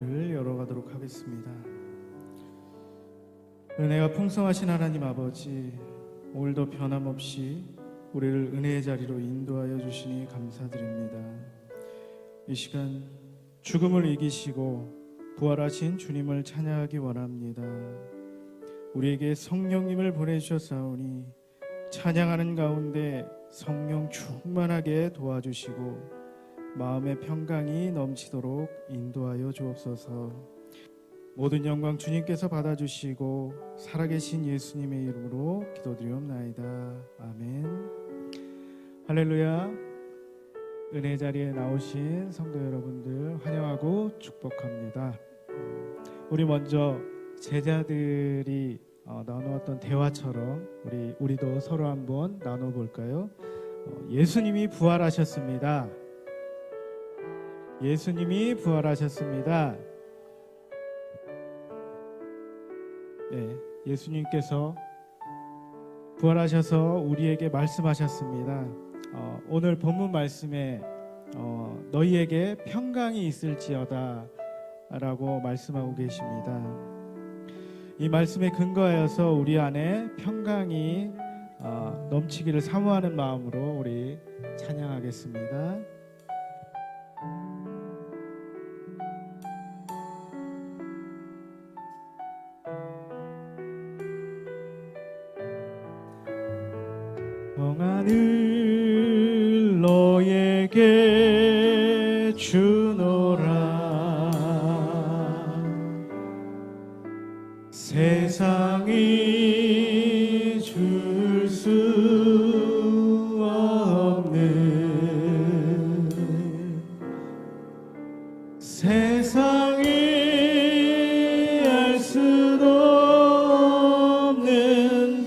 를 열어가도록 하겠습니다. 은혜가 풍성하신 하나님 아버지, 오늘도 변함없이 우리를 은혜의 자리로 인도하여 주시니 감사드립니다. 이 시간 죽음을 이기시고 부활하신 주님을 찬양하기 원합니다. 우리에게 성령님을 보내주셨사오니 찬양하는 가운데 성령 충만하게 도와주시고 마음의 평강이 넘치도록 인도하여 주옵소서. 모든 영광 주님께서 받아주시고 살아계신 예수님의 이름으로 기도드리옵나이다. 아멘. 할렐루야. 은혜 자리에 나오신 성도 여러분들 환영하고 축복합니다. 우리 먼저 제자들이 나누었던 대화처럼 우리도 서로 한번 나눠볼까요? 예수님이 부활하셨습니다. 예수님이 부활하셨습니다. 네, 예수님께서 부활하셔서 우리에게 말씀하셨습니다. 오늘 본문 말씀에 너희에게 평강이 있을지어다 라고 말씀하고 계십니다. 이 말씀에 근거하여서 우리 안에 평강이 넘치기를 사모하는 마음으로 우리 찬양하겠습니다. 평안을 너에게 주노라. 세상이 줄 수 없는, 세상이 알 수도 없는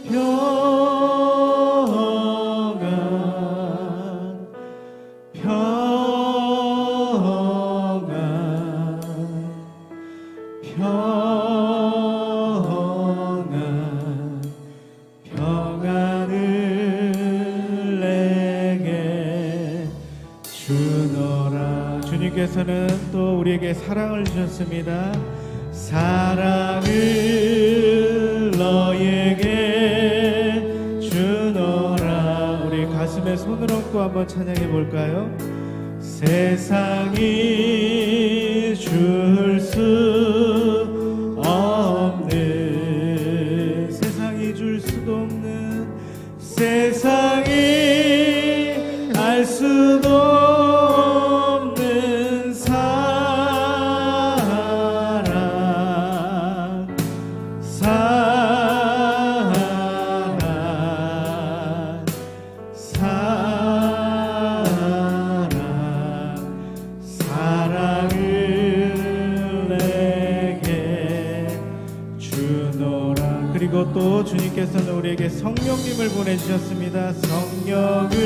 평안을 내게 주노라. 주님께서는 또 우리에게 사랑을 주셨습니다. 사랑을 너에게 주노라. 우리 가슴에 손을 얹고 한번 찬양해 볼까요? 세상이 줄 수 없는, 세상이 줄 수도 없는, 세상이 알 수도 없는 사랑, 사랑, 사랑을 내게 주노라. 그리고 또 주님께서는 우리에게 성령님을 보내주셨습니다. 성령을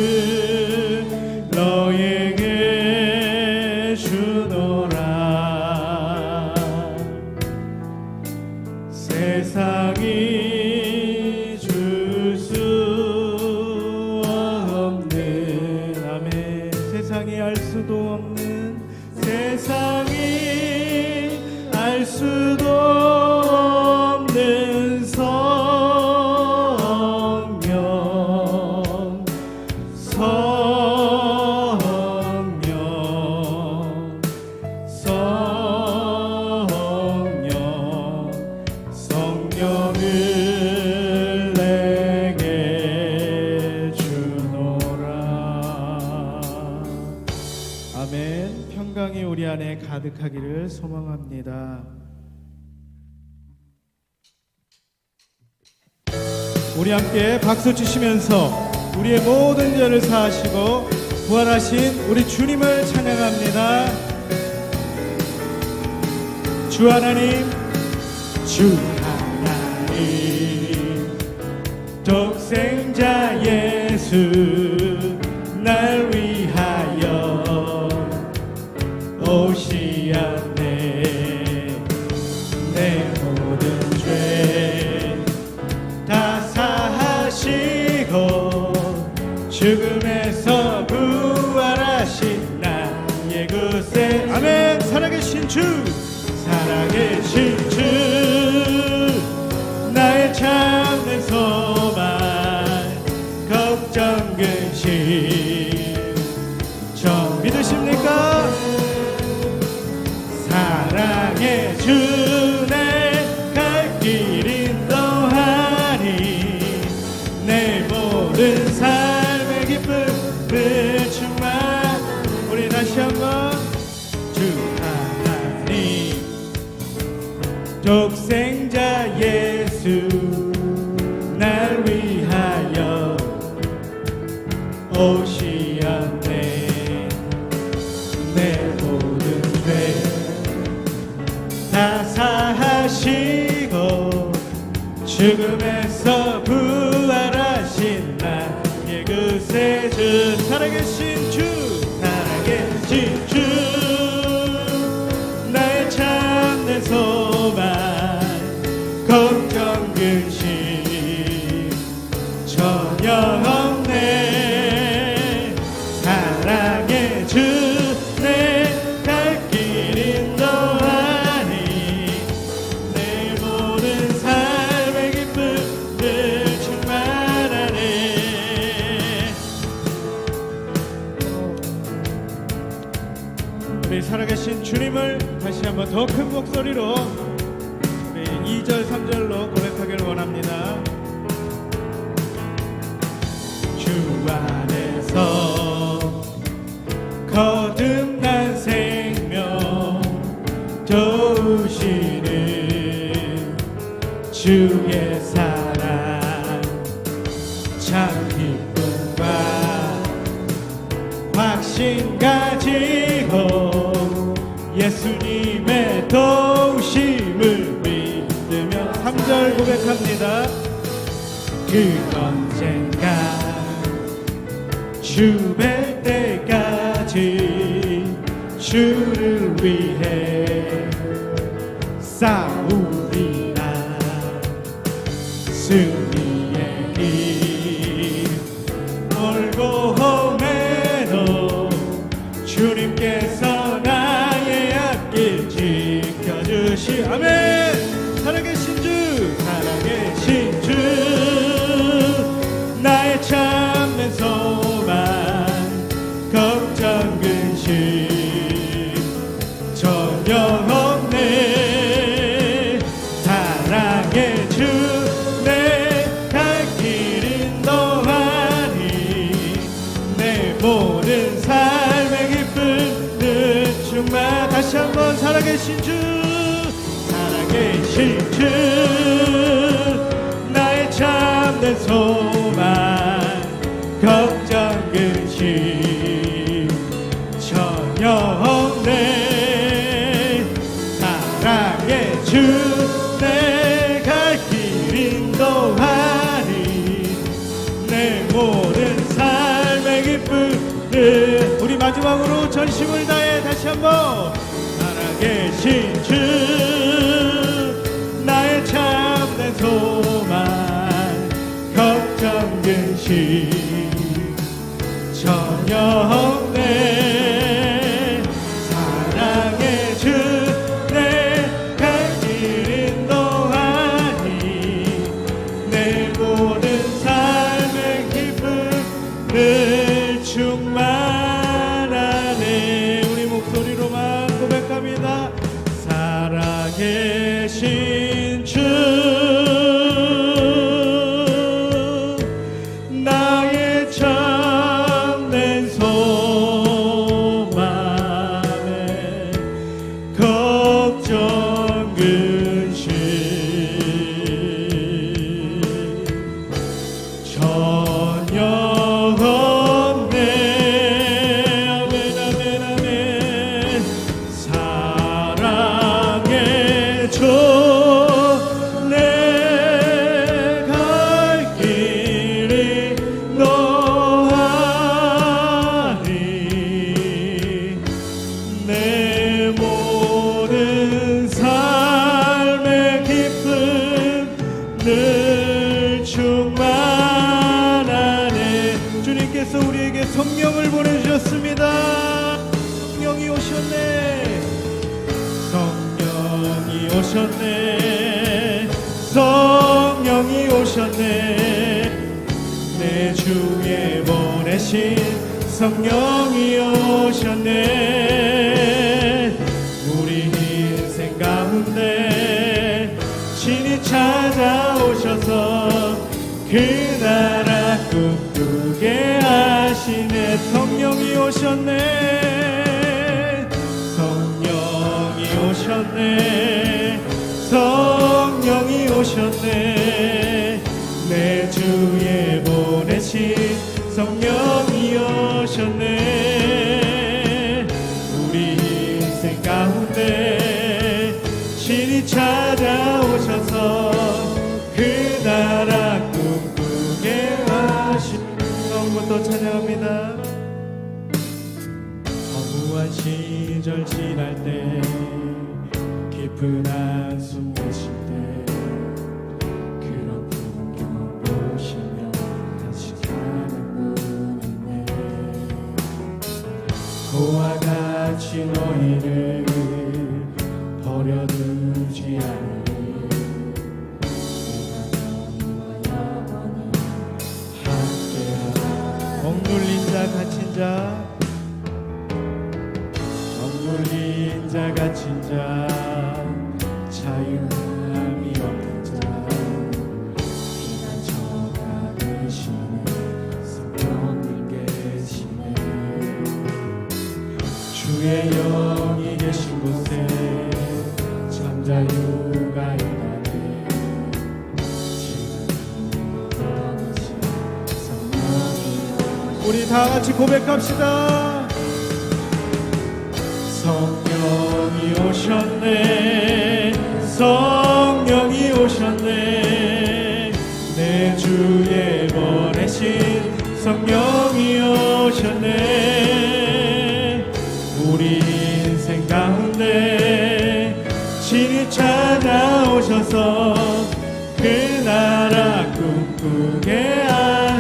너에게 주노라. 세상이 줄 수 없는, 아멘. 세상이 알 수도 없는, 세상이 알 수도 없는 성령, 성령, 성령, 성령을 내게 주노라. 아멘. 평강이 우리 안에 가득하기를 소망합니다. 우리 함께 박수 치시면서 우리의 모든 죄를 사하시고 부활하신 우리 주님을 찬양합니다. 주 하나님, 주 하나님, 독생자 예수 날 위하여 오시었네. 내 모든 죄 다 사하시고 죽음에서 부활하신 나의 구세, 아멘. 살아계신 주, 살아계신 주 나의 참된 소망 걱정 근심 저 믿으십니까? 사랑의 주 내 갈 길 인도하니 내 모든 삶의 기쁨을 충만 우리 다시 한번 주 하나님 독생자 예수 날 위하여 오시었네 내 모든 죄 다 사하시고 죽음에서 부활하신 나의 구세주 살아계신 주 살아계신 주 나의 참된 소망 걱정 근심 전혀 없네 사랑의 주 내 갈 길 인도하니 내 모든 삶의 기쁨을 충만하네 우리 살아계신 주님을 다시 한번 더 큰 목소리로 우리 2절 3절로 고백하기를 원합니다. 주 안에서 거듭난 생명 도우시는 주의 사랑 참 기쁨과 확신 가지고 예수님의 도우심을 믿으며 3절 고백합니다. 그 언젠가 주 뵐 때까지 주를 위해 싸우리라 승리의 길 멀고 험해도 주님께서 나의 앞길 지켜주시 아멘 살아계신 주 살아계신 주 나의 참된 소망 걱정 근심 전혀 없네 사랑의 주 내 갈 길 인도하니 내 모든 삶의 기쁨을 충만 다시 한번 살아계신 주 살아계신 주 나의 참된 소망 걱정 근심 전혀 없네 사랑의 주 내 갈 길 인도하니 내 모든 삶의 기쁨을 우리 마지막으로 전심을 다해 다시 한번 살아계신 주 나의 참된 소망 걱정 근심 전혀 없네 사랑의 주 내 갈 길 인도하니 내 모든 삶의 기쁨을 충만하네 우리 목소리로만 고백합니다. 살아계신 주 나의 참된 소망에 걱정 근심 전혀 없네 아멘 아멘 아멘 사랑의 주 내 갈 길이 너하니 내 모든 삶의 기쁨 늘 충만하네 주님께서 우리에게 성령을 보내주셨습니다. 성령이 오셨네 성령 오셨네. 성령이 오셨네. 내 주에 보내신 성령이 오셨네. 우리 인생 가운데 신이 찾아오셔서 그 나라 꿈꾸게 하시네. 성령이 오셨네. 성령이 오셨네. 성령이 오셨네. 내 주에 보내신 성령이 오셨네. 우리 인생 가운데 신이 찾아오셔서 그 나라 꿈꾸게 하신 성부터 찬양합니다. 허무한 시절 지날 때 깊은 한숨 내쉴 때 그런 풍경 보시며 간직하는 분이네. 그와 같이 너희를 버려두지 않으리. 내가 너희와 영원히 함께하라. 억눌린 자 갇힌 자 억눌린 자 갇힌 자 자유함이 없는 자 피난처가 되시네. 성령님 계시네. 주의 영이 계신 곳에 잠자유가 있다네. 우리 다 같이 고백합시다. 성령이 오셨네. 성령이 오셨네. 내 주에 보내신 성령이 오셨네. 우리 인생 가운데 신이 찾아오셔서 그 나라 꿈꾸게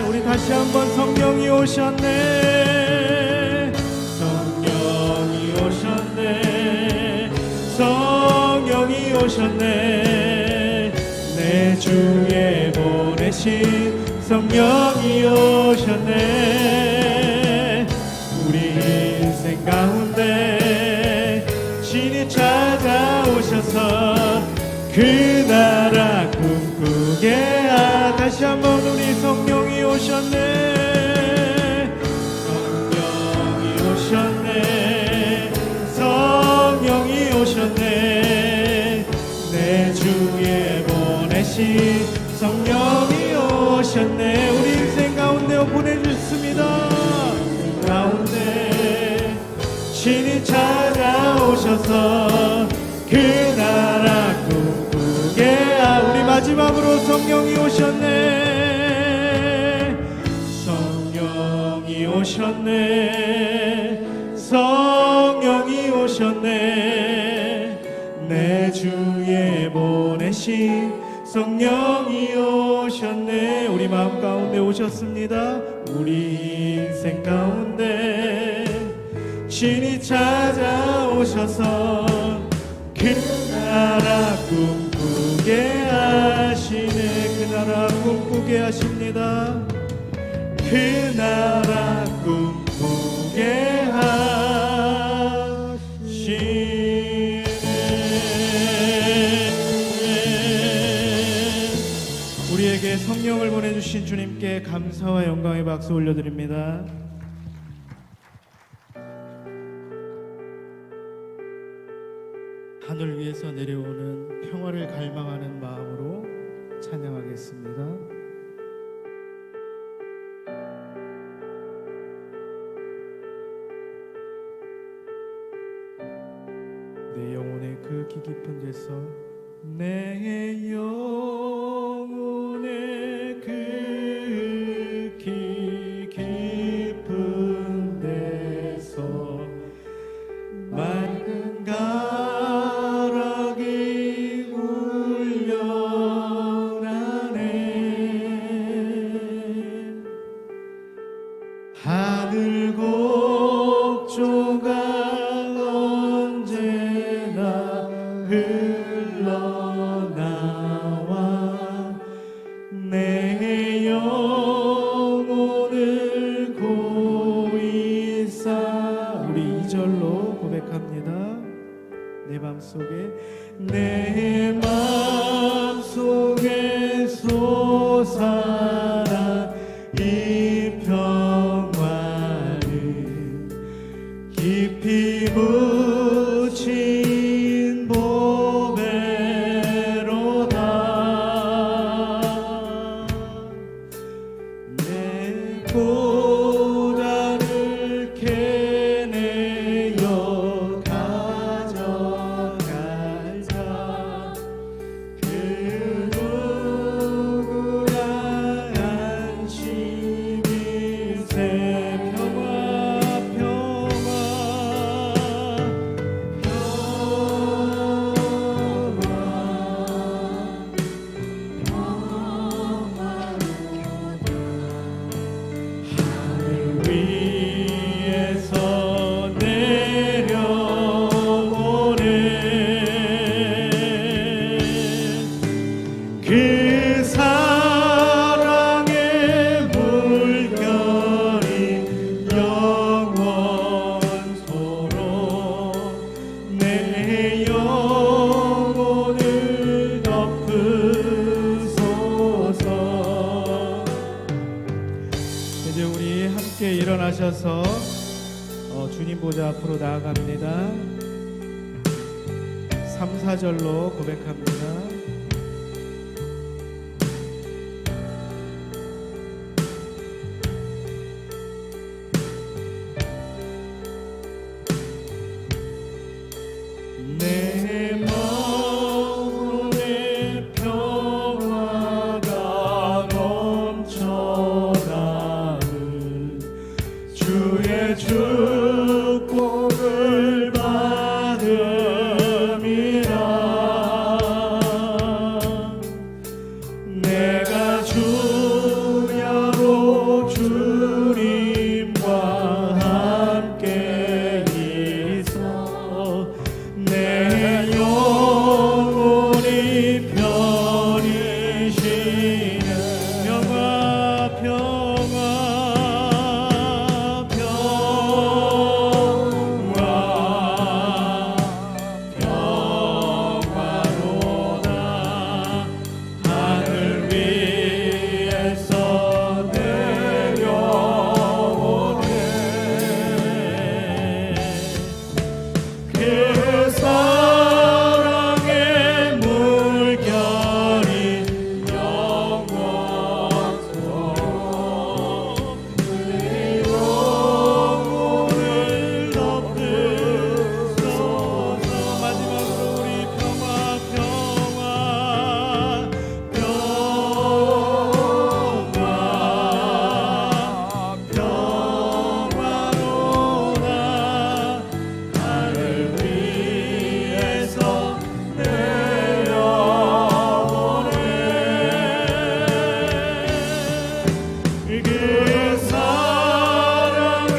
우리 다시 한번 성령이 오셨네. 성령이 오셨네. 성령이 오셨네. 내 주에 보내신 성령이 오셨네. 우리 인생 가운데 신이 찾아오셔서 그 나라 꿈꾸게 다시 한번 우리 성령이 오셨네. 성령이 오셨네. 성령이 오셨네. 내 주에 보내신 성령이 오셨네. 우리 인생 가운데 보내주셨습니다. 가운데 신이 찾아오셔서 그 나라 꿈꾸게 우리 마지막으로 성령이 오셨네. 성령이 오셨네. 성령이 오셨네. 내 주에 보내신 성령이 오셨네. 우리 마음 가운데 오셨습니다. 우리 인생 가운데 신이 찾아오셔서 그 나라 꿈꾸게 하시네. 그 나라 꿈꾸게 하십니다. 그 나라 꿈꾸게 하시네. 우리에게 성령을 보내주신 주님께 감사와 영광의 박수 올려드립니다. 하늘 위에서 내려오는 평화를 갈망하는 마음으로 찬양하겠습니다. 내 영혼의 그 깊은 데서 내 영혼의 그 깊은 데서 맑은 가락이 울려나네. 하늘 곡조가 언제나 흘러 흘러나와 내 영혼을 고이사. 우리 2절로 고백합니다. 내 맘속에 내 맘속에 솟아나 이 평화를 깊이 묻힌 보배로다. 내 고다를 캐내어 가져가자. 그 누구나 안심일세. 그 사랑의 물결이 영원토록 내 영혼을 덮으소서. 이제 우리 함께 일어나셔서 주님 보좌 앞으로 나아갑니다. 3, 4절로 고백합니다. 내 마음에 평화가 넘쳐나는 주의 축복을 받음이라. 내가 주야로 주님과 함께 있어 내 영혼이 편이시네. 평화 평화 평화로다. 하늘 위에서 내려오네. 그 사랑의 물결이 영원토록 내 영혼을 덮으소서. 마지막으로 우리 평화 평화로다. 하늘 위에서 내려오네. 그 사랑의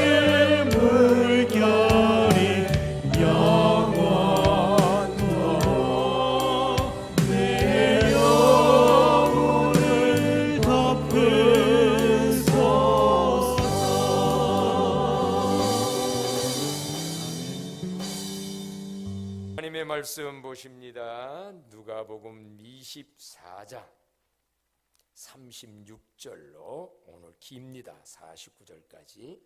물결이 영원토록 내 영혼을 덮으소서. 하나님의 말씀 보십니다. 누가복음 24장 36절로 오늘 깁니다. 49절까지.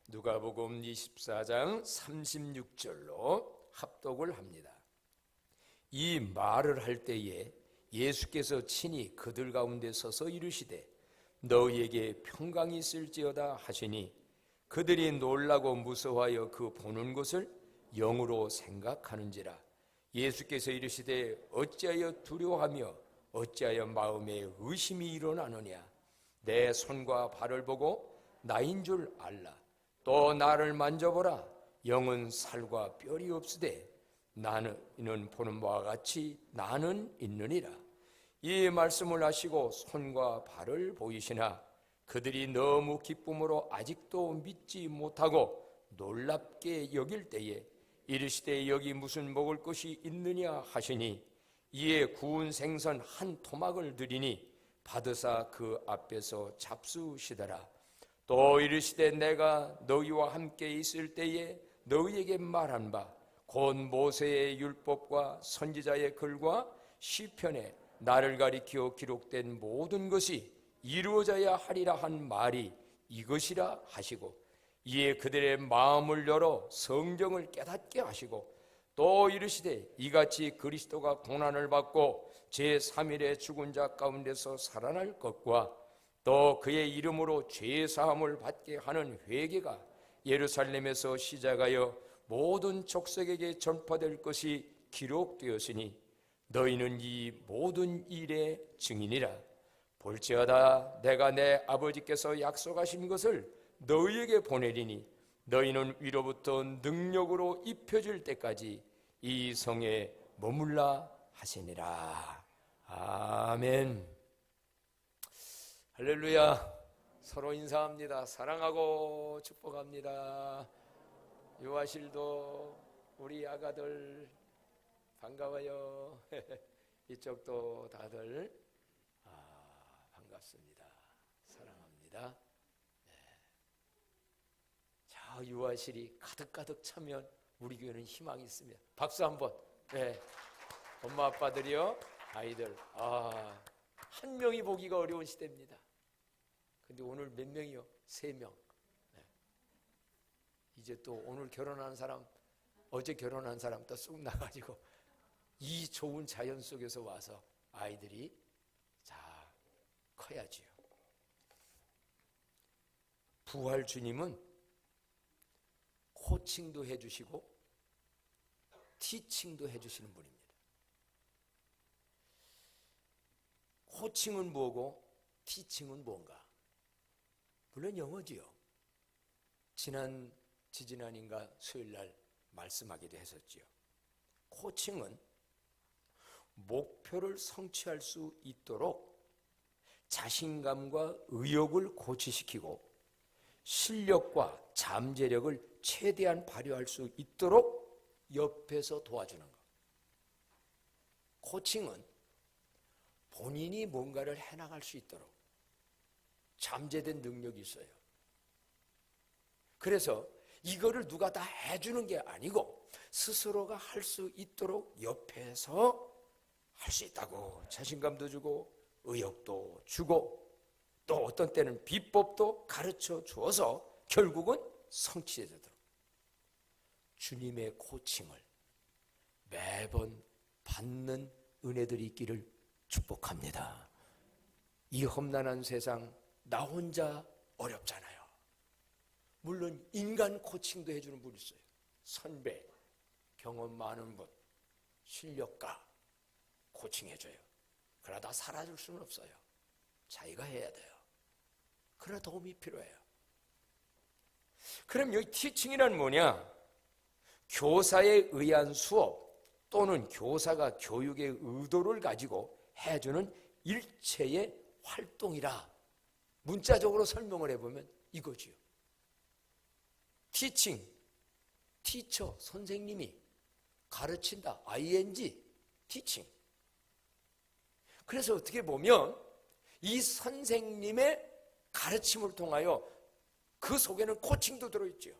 누가복음 24장 36절로 합독을 합니다. 이 말을 할 때에 예수께서 친히 그들 가운데 서서 이르시되 너희에게 평강이 있을지어다 하시니 그들이 놀라고 무서워하여 그 보는 것을 영으로 생각하는지라. 예수께서 이르시되 어찌하여 두려워하며 어찌하여 마음에 의심이 일어나느냐. 내 손과 발을 보고 나인 줄 알라. 또 나를 만져보라. 영은 살과 뼈리 없으되 나는 보는 바와 같이 나는 있느니라. 이 말씀을 하시고 손과 발을 보이시나 그들이 너무 기쁨으로 아직도 믿지 못하고 놀랍게 여길 때에 이르시되 여기 무슨 먹을 것이 있느냐 하시니 이에 구운 생선 한 토막을 드리니 받으사 그 앞에서 잡수시더라. 또 이르시되 내가 너희와 함께 있을 때에 너희에게 말한 바 곧 모세의 율법과 선지자의 글과 시편에 나를 가리켜 기록된 모든 것이 이루어져야 하리라 한 말이 이것이라 하시고 이에 그들의 마음을 열어 성경을 깨닫게 하시고 또 이르시되 이같이 그리스도가 고난을 받고 제3일에 죽은 자 가운데서 살아날 것과 또 그의 이름으로 죄사함을 받게 하는 회개가 예루살렘에서 시작하여 모든 족속에게 전파될 것이 기록되었으니 너희는 이 모든 일의 증인이라. 볼지어다 내가 내 아버지께서 약속하신 것을 너희에게 보내리니 너희는 위로부터 능력으로 입혀질 때까지 이 성에 머물라 하시니라. 아멘. 할렐루야. 서로 인사합니다. 사랑하고 축복합니다. 유아실도 우리 아가들 반가워요. 이쪽도 다들 반갑습니다. 사랑합니다. 네. 자, 유아실이 가득가득 차면 우리 교회는 희망이 있습니다. 박수 한번. 네. 엄마 아빠들이요, 아이들. 한 명이 보기가 어려운 시대입니다. 근데 오늘 몇 명이요? 3명. 네. 이제 또 오늘 결혼한 사람, 어제 결혼한 사람 또 쑥 나가지고 이 좋은 자연 속에서 와서 아이들이 자 커야지요. 부활 주님은 코칭도 해주시고 티칭도 해주시는 분입니다. 코칭은 뭐고 티칭은 뭔가? 물론 영어지요. 지지난인가 수요일날 말씀하기도 했었지요. 코칭은 목표를 성취할 수 있도록 자신감과 의욕을 고취시키고 실력과 잠재력을 최대한 발휘할 수 있도록 옆에서 도와주는 것. 코칭은 본인이 뭔가를 해나갈 수 있도록 잠재된 능력이 있어요. 그래서 이거를 누가 다 해주는 게 아니고 스스로가 할 수 있도록 옆에서 할 수 있다고 자신감도 주고 의욕도 주고 또 어떤 때는 비법도 가르쳐 주어서 결국은 성취되도록 주님의 코칭을 매번 받는 은혜들이 있기를 축복합니다. 이 험난한 세상 나 혼자 어렵잖아요. 물론 인간 코칭도 해주는 분이 있어요. 선배, 경험 많은 분, 실력가 코칭해줘요. 그러나 다 사라질 수는 없어요. 자기가 해야 돼요. 그러나 도움이 필요해요. 그럼 여기 티칭이란 뭐냐? 교사에 의한 수업 또는 교사가 교육의 의도를 가지고 해주는 일체의 활동이라 문자적으로 설명을 해보면 이거지요. 티칭, 티처, 선생님이 가르친다, ing, 티칭. 그래서 어떻게 보면 이 선생님의 가르침을 통하여 그 속에는 코칭도 들어있죠.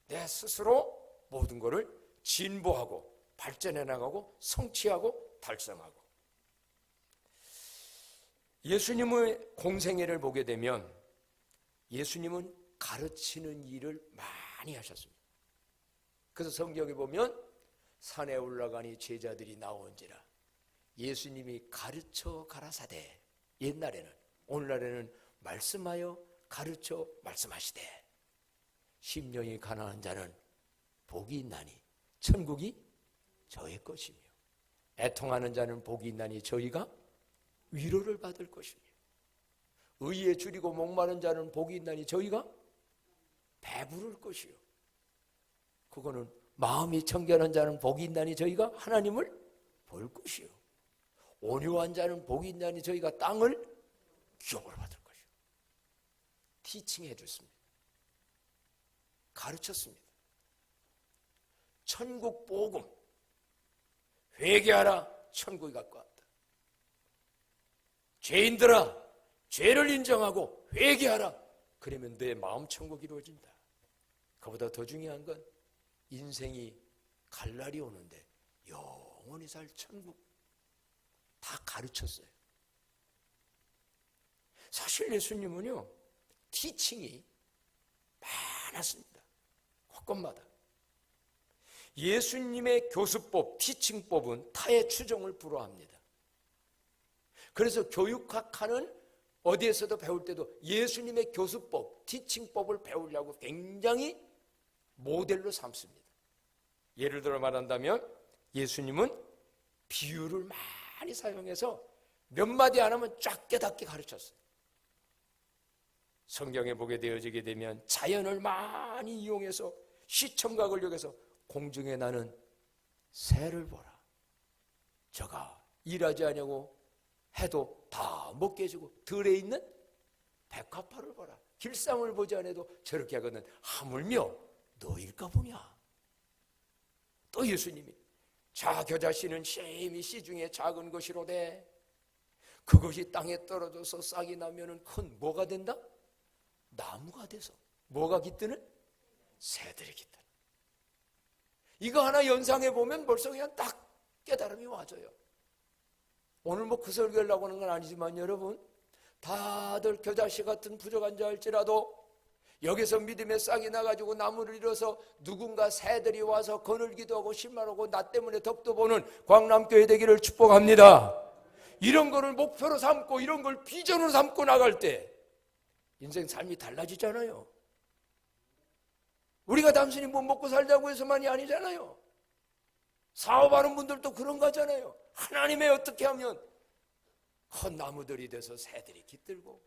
내 스스로 모든 것을 진보하고 발전해 나가고 성취하고 달성하고. 예수님의 공생애를 보게 되면 예수님은 가르치는 일을 많이 하셨습니다. 그래서 성경에 보면 산에 올라가니 제자들이 나온지라 예수님이 가르쳐 가라사대. 옛날에는, 오늘날에는 말씀하여 가르쳐 말씀하시되 심령이 가난한 자는 복이 있나니 천국이 저의 것이며 애통하는 자는 복이 있나니 저희가 위로를 받을 것이며 의에 줄이고 목마른 자는 복이 있나니 저희가 배부를 것이요. 그거는 마음이 청결한 자는 복이 있나니 저희가 하나님을 볼 것이요. 온유한 자는 복이 있나니 저희가 땅을 기업으로 받을 것이요. 티칭해 줬습니다. 가르쳤습니다. 천국 복음, 회개하라, 천국이 가까웠다. 죄인들아, 죄를 인정하고 회개하라. 그러면 내 마음 천국이 이루어진다. 그보다 더 중요한 건 인생이 갈 날이 오는데 영원히 살 천국 다 가르쳤어요. 사실 예수님은요, 티칭이 많았습니다. 곳곳마다. 예수님의 교수법, 티칭법은 타의 추종을 불허합니다. 그래서 교육학하는 어디에서도 배울 때도 예수님의 교수법, 티칭법을 배우려고 굉장히 모델로 삼습니다. 예를 들어 말한다면 예수님은 비유를 많이 사용해서 몇 마디 안 하면 쫙 깨닫게 가르쳤어요. 성경에 보게 되어지게 되면 자연을 많이 이용해서 시청각을 이용해서 공중에 나는 새를 보라. 저가 일하지 않냐고 해도 다 먹게 해주고 들에 있는 백합화를 보라. 길상을 보지 않아도 저렇게 하거든 하물며 너일까 보냐. 또 예수님이 자 겨자씨는 심히 씨 중에 작은 것이로되 그것이 땅에 떨어져서 싹이 나면은 큰 뭐가 된다? 나무가 돼서 뭐가 깃드는? 새들이 깃드는. 이거 하나 연상해 보면 벌써 그냥 딱 깨달음이 와져요. 오늘 뭐 그 설교를 하고 하는 건 아니지만 여러분, 다들 겨자씨 같은 부족한 자일지라도 여기서 믿음의 싹이 나가지고 나무를 잃어서 누군가 새들이 와서 거늘기도 하고 실망하고 나 때문에 덕도 보는 광남교회 되기를 축복합니다. 이런 거를 목표로 삼고 이런 걸 비전으로 삼고 나갈 때 인생 삶이 달라지잖아요. 우리가 단순히 뭐 먹고 살자고 해서만이 아니잖아요. 사업하는 분들도 그런 거잖아의 하나님의 어떻게 하면 큰 나무들이 돼서 새들이 깃들고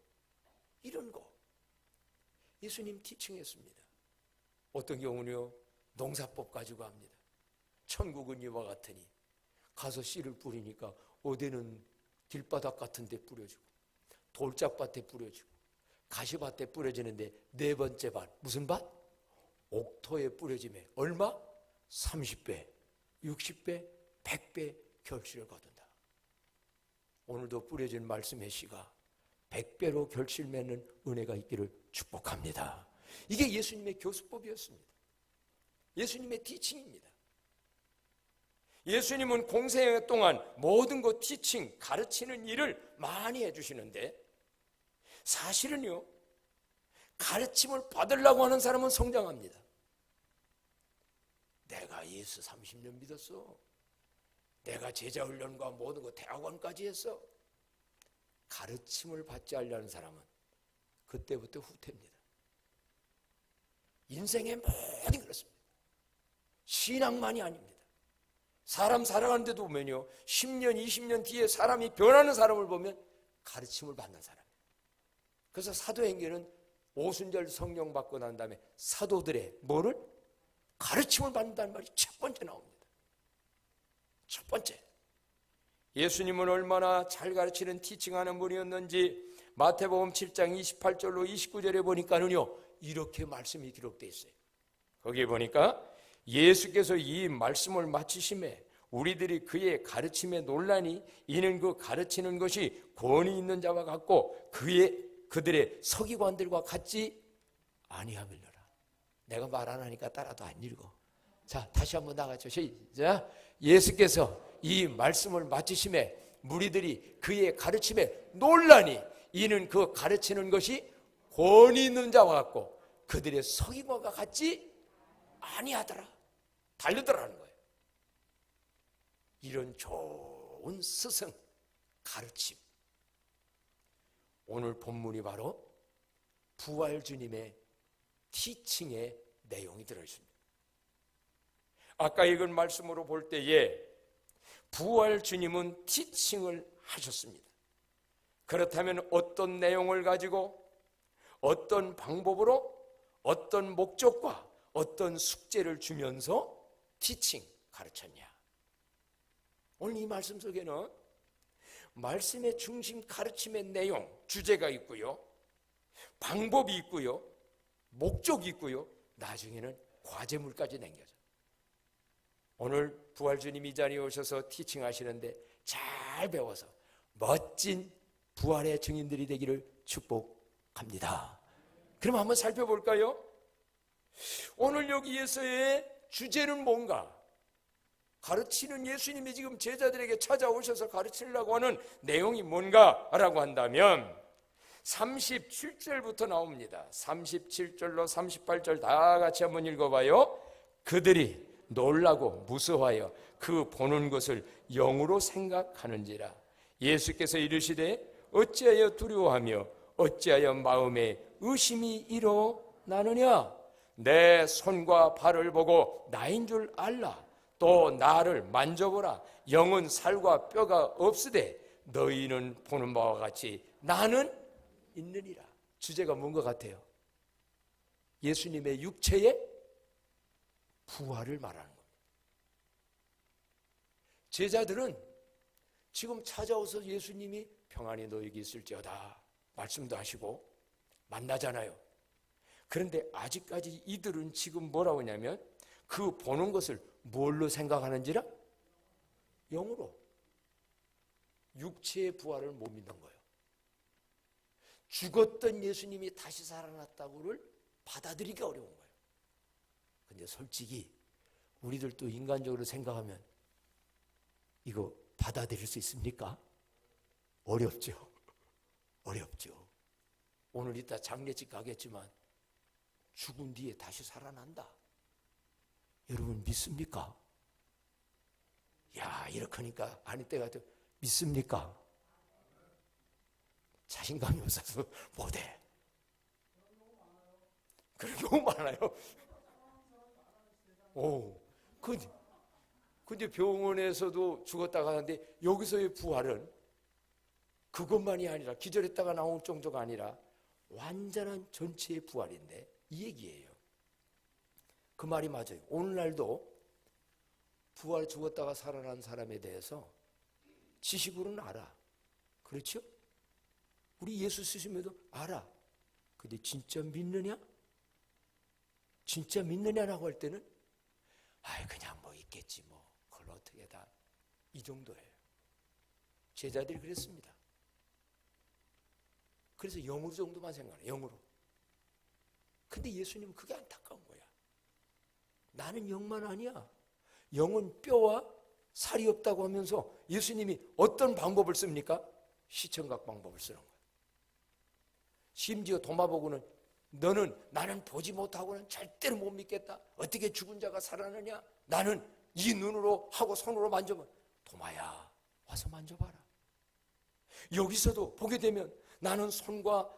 이런 거 예수님 티칭했습니다. 어떤 경우는요, 농사법 가지고 합니다. 천국은 이와 같으니 가서 씨를 뿌리니까 어디는 길바닥 같은 데 뿌려주고 돌짝밭에 뿌려주고 가시밭에 뿌려지는데 네 번째 밭 무슨 밭? 옥토에 뿌려지면 얼마? 30배, 60배, 100배 결실을 거둔다. 오늘도 뿌려진 말씀의 씨가 100배로 결실 맺는 은혜가 있기를 축복합니다. 이게 예수님의 교수법이었습니다. 예수님의 티칭입니다. 예수님은 공생애 동안 모든 것 티칭, 가르치는 일을 많이 해주시는데 사실은요, 가르침을 받으려고 하는 사람은 성장합니다. 내가 예수 30년 믿었어. 내가 제자훈련과 모든 거 대학원까지 했어. 가르침을 받지 않으려는 사람은 그때부터 후퇴입니다. 인생의 모든 그렇습니다. 신앙만이 아닙니다. 사람 살아가는데도 보면요, 10년, 20년 뒤에 사람이 변하는 사람을 보면 가르침을 받는 사람이에요. 그래서 사도행전은 오순절 성령 받고 난 다음에 사도들의 뭐를? 가르침을 받는다는 말이 첫 번째 나옵니다. 첫 번째. 예수님은 얼마나 잘 가르치는 티칭하는 분이었는지 마태복음 7장 28절로 29절에 보니까는요, 이렇게 말씀이 기록되어 있어요. 거기에 보니까 예수께서 이 말씀을 마치심에 우리들이 그의 가르침에 놀라니 이는 그 가르치는 것이 권위 있는 자와 같고 그들의 서기관들과 같지 아니함이로라. 내가 말 안 하니까 따라도 안 읽어. 자, 다시 한번 나가죠. 시작. 예수께서 이 말씀을 마치심에 무리들이 그의 가르침에 놀라니 이는 그 가르치는 것이 권위 있는 자와 같고 그들의 서기관과 같지 아니하더라. 다르더라는 거예요. 이런 좋은 스승, 가르침. 오늘 본문이 바로 부활 주님의 티칭의 내용이 들어있습니다. 아까 읽은 말씀으로 볼 때에 부활 주님은 티칭을 하셨습니다. 그렇다면 어떤 내용을 가지고 어떤 방법으로 어떤 목적과 어떤 숙제를 주면서 티칭, 가르쳤냐? 오늘 이 말씀 속에는 말씀의 중심 가르침의 내용, 주제가 있고요, 방법이 있고요, 목적이 있고요, 나중에는 과제물까지 남겨져. 오늘 부활주님 이 자리에 오셔서 티칭하시는데 잘 배워서 멋진 부활의 증인들이 되기를 축복합니다. 그럼 한번 살펴볼까요? 오늘 여기에서의 주제는 뭔가? 가르치는 예수님이 지금 제자들에게 찾아오셔서 가르치려고 하는 내용이 뭔가라고 한다면 37절부터 나옵니다. 37절로 38절 다 같이 한번 읽어봐요. 그들이 놀라고 무서워하여 그 보는 것을 영으로 생각하는지라. 예수께서 이르시되 어찌하여 두려워하며 어찌하여 마음에 의심이 일어나느냐. 내 손과 발을 보고 나인 줄 알라. 또 나를 만져보라. 영은 살과 뼈가 없으되 너희는 보는 바와 같이 나는 있느니라. 주제가 뭔 것 같아요? 예수님의 육체의 부활을 말하는 겁니다. 제자들은 지금 찾아오서 예수님이 평안히 너에게 있을지어다 말씀도 하시고 만나잖아요. 그런데 아직까지 이들은 지금 뭐라고 하냐면 그 보는 것을 뭘로 생각하는지라? 영으로. 육체의 부활을 못 믿는 거예요. 죽었던 예수님이 다시 살아났다고를 받아들이기 어려운 거예요. 근데 솔직히 우리들도 인간적으로 생각하면 이거 받아들일 수 있습니까? 어렵죠. 어렵죠. 오늘 이따 장례식 가겠지만 죽은 뒤에 다시 살아난다. 여러분 믿습니까? 야, 이렇게 하니까 아닐 때가 또 믿습니까? 자신감이 없어서 못해. 그런 경우 많아요. 오, 근데 병원에서도 죽었다가 하는데 여기서의 부활은 그것만이 아니라 기절했다가 나온 정도가 아니라 완전한 전체의 부활인데 이 얘기예요. 그 말이 맞아요. 오늘날도 부활 죽었다가 살아난 사람에 대해서 지식으로는 알아. 그렇죠? 우리 예수 쓰시면도 알아. 근데 진짜 믿느냐? 진짜 믿느냐라고 할 때는 그냥 뭐 있겠지 뭐 그걸 어떻게 다 이 정도예요. 제자들이 그랬습니다. 그래서 영으로 정도만 생각해요. 영으로. 근데 예수님은 그게 안타까운 거야. 나는 영만 아니야. 영은 뼈와 살이 없다고 하면서 예수님이 어떤 방법을 씁니까? 시청각 방법을 쓰는 거예요. 심지어 도마보고는 너는 나는 보지 못하고는 절대로 못 믿겠다. 어떻게 죽은 자가 살아나냐? 나는 이 눈으로 하고 손으로 만져봐. 도마야, 와서 만져봐라. 여기서도 보게 되면 나는 손과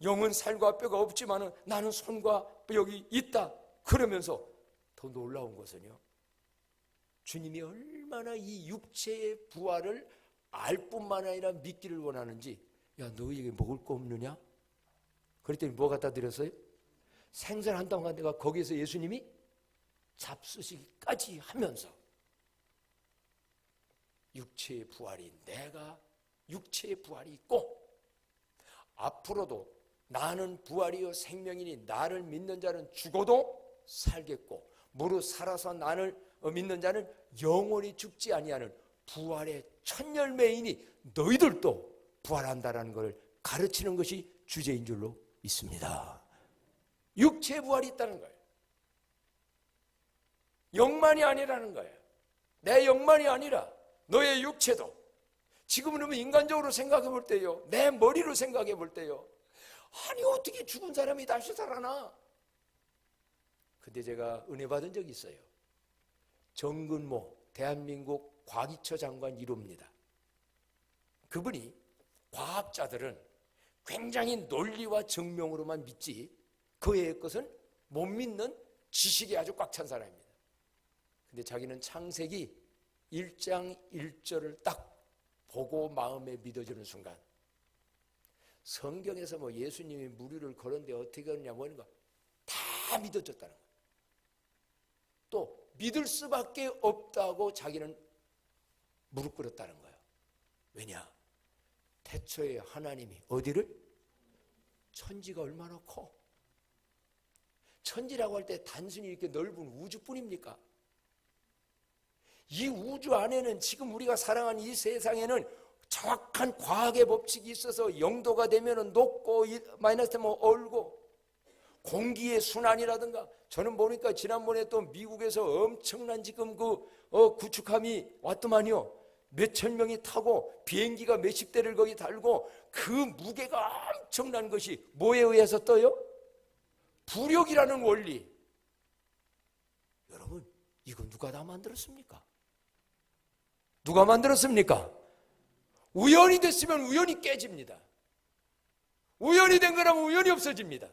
영은 살과 뼈가 없지만은 나는 손과 뼈가 있다. 그러면서 더 놀라운 것은요, 주님이 얼마나 이 육체의 부활을 알 뿐만 아니라 믿기를 원하는지. 야, 너희에게 먹을 거 없느냐? 그랬더니 뭐 갖다 드렸어요? 생선 한 덩 한 대가 거기에서 예수님이 잡수시기까지 하면서 육체의 부활이, 내가 육체의 부활이 있고 앞으로도 나는 부활이요 생명이니 나를 믿는 자는 죽어도 살겠고 무릇 살아서 나를 믿는 자는 영원히 죽지 아니하는 부활의 첫 열매이니 너희들도 부활한다라는 것을 가르치는 것이 주제인 줄로 믿습니다. 육체의 부활이 있다는 거예요. 영만이 아니라는 거예요. 내 영만이 아니라 너의 육체도. 지금은 너무 인간적으로 생각해 볼 때요, 내 머리로 생각해 볼 때요, 아니 어떻게 죽은 사람이 다시 살아나? 근데 제가 은혜 받은 적이 있어요. 정근모 대한민국 과기처 장관 1호입니다. 그분이 과학자들은 굉장히 논리와 증명으로만 믿지 그 외의 것은 못 믿는 지식이 아주 꽉 찬 사람입니다. 근데 자기는 창세기 1장 1절을 딱 보고 마음에 믿어지는 순간 성경에서 뭐 예수님이 무리를 걸었는데 어떻게 걸었냐 뭐 이런 거 다 믿어졌다는 거예요. 또 믿을 수밖에 없다고 자기는 무릎 꿇었다는 거예요. 왜냐? 태초에 하나님이 어디를? 천지가 얼마나 커? 천지라고 할 때 단순히 이렇게 넓은 우주뿐입니까? 이 우주 안에는 지금 우리가 살아가는 이 세상에는 정확한 과학의 법칙이 있어서 0도가 되면 높고 마이너스 되면 얼고, 공기의 순환이라든가, 저는 보니까 지난번에 또 미국에서 엄청난 지금 구축함이 왔더만요. 몇천 명이 타고 비행기가 몇십 대를 거기 달고, 그 무게가 엄청난 것이 뭐에 의해서 떠요? 부력이라는 원리. 여러분, 이거 누가 다 만들었습니까? 누가 만들었습니까? 우연히 됐으면 우연히 깨집니다. 우연히 된 거라면 우연히 없어집니다.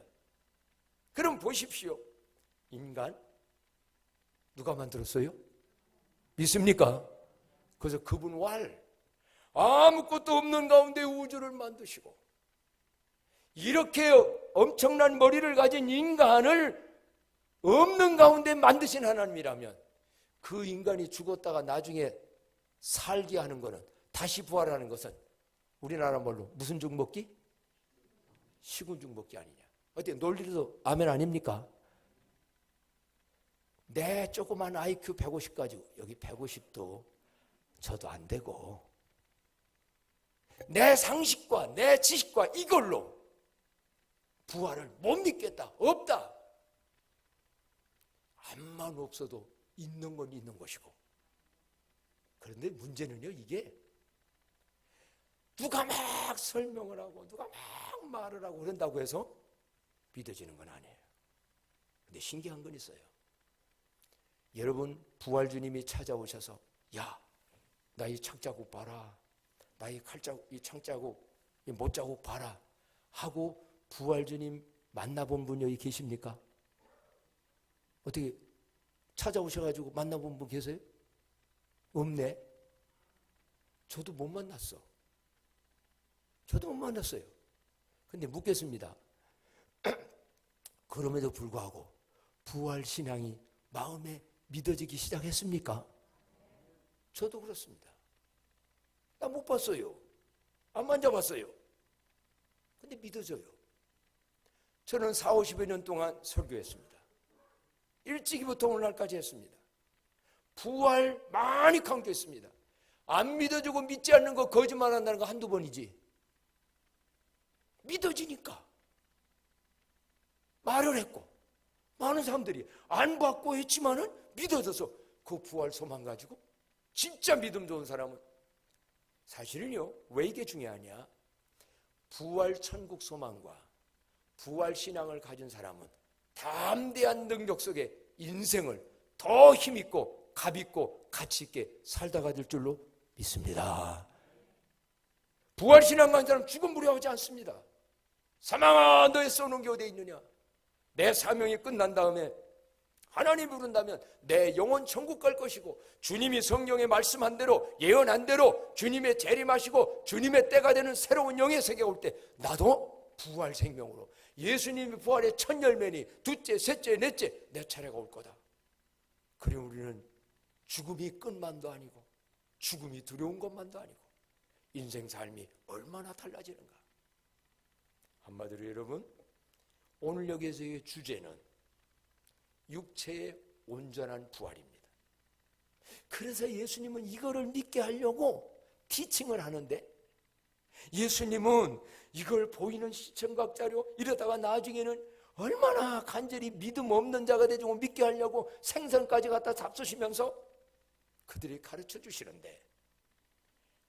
그럼 보십시오. 인간 누가 만들었어요? 믿습니까? 그래서 그분 아무것도 없는 가운데 우주를 만드시고, 이렇게 엄청난 머리를 가진 인간을 없는 가운데 만드신 하나님이라면, 그 인간이 죽었다가 나중에 살게 하는 것은, 다시 부활하는 것은 우리나라 말로 무슨 죽먹기? 식은 죽먹기 아니냐. 어때? 논리로도 아멘 아닙니까? 내 조그만 IQ 150 가지고, 여기 150도 저도 안 되고, 내 상식과 내 지식과 이걸로 부활을 못 믿겠다. 없다. 암만 없어도 있는 건 있는 것이고. 그런데 문제는요, 이게 누가 막 설명을 하고 누가 막 말을 하고 그런다고 해서 믿어지는 건 아니에요. 근데 신기한 건 있어요. 여러분, 부활주님이 찾아오셔서, 야, 나 이 창자국 봐라, 나 이 칼자국, 이 창자국, 이 못자국 봐라 하고 부활주님 만나본 분 여기 계십니까? 어떻게 찾아오셔가지고 만나본 분 계세요? 없네. 저도 못 만났어. 저도 못 만났어요. 근데 묻겠습니다. 그럼에도 불구하고 부활신앙이 마음에 믿어지기 시작했습니까? 저도 그렇습니다. 나 못 봤어요. 안 만져봤어요. 근데 믿어져요. 저는 40, 50여 년 동안 설교했습니다. 일찍이부터 오늘날까지 했습니다. 부활 많이 강조했습니다. 안 믿어지고 믿지 않는 거, 거짓말한다는 거 한두 번이지. 믿어지니까 말을 했고, 많은 사람들이 안 받고 했지만은 믿어져서 그 부활 소망 가지고 진짜 믿음 좋은 사람은, 사실은요, 왜 이게 중요하냐? 부활 천국 소망과 부활 신앙을 가진 사람은 담대한 능력 속에 인생을 더 힘있고 값있고 가치있게 살다가 될 줄로 믿습니다. 부활 신앙 가진 사람은 죽음 두려워하지 않습니다. 사망아, 너의 쏘는 게 어디에 있느냐? 내 사명이 끝난 다음에 하나님 부른다면 내 영혼 천국 갈 것이고, 주님이 성경에 말씀한 대로, 예언한 대로 주님의 재림하시고 주님의 때가 되는 새로운 영의 세계가 올 때 나도 부활 생명으로 예수님이 부활의 첫 열매니 둘째, 셋째, 넷째 내 차례가 올 거다. 그래, 우리는 죽음이 끝만도 아니고 죽음이 두려운 것만도 아니고 인생 삶이 얼마나 달라지는가. 한마디로 여러분, 오늘 여기에서의 주제는 육체의 온전한 부활입니다. 그래서 예수님은 이거를 믿게 하려고 티칭을 하는데, 예수님은 이걸 보이는 시청각 자료, 이러다가 나중에는 얼마나 간절히 믿음 없는 자가 되고 믿게 하려고 생선까지 갖다 잡수시면서 그들이 가르쳐 주시는데,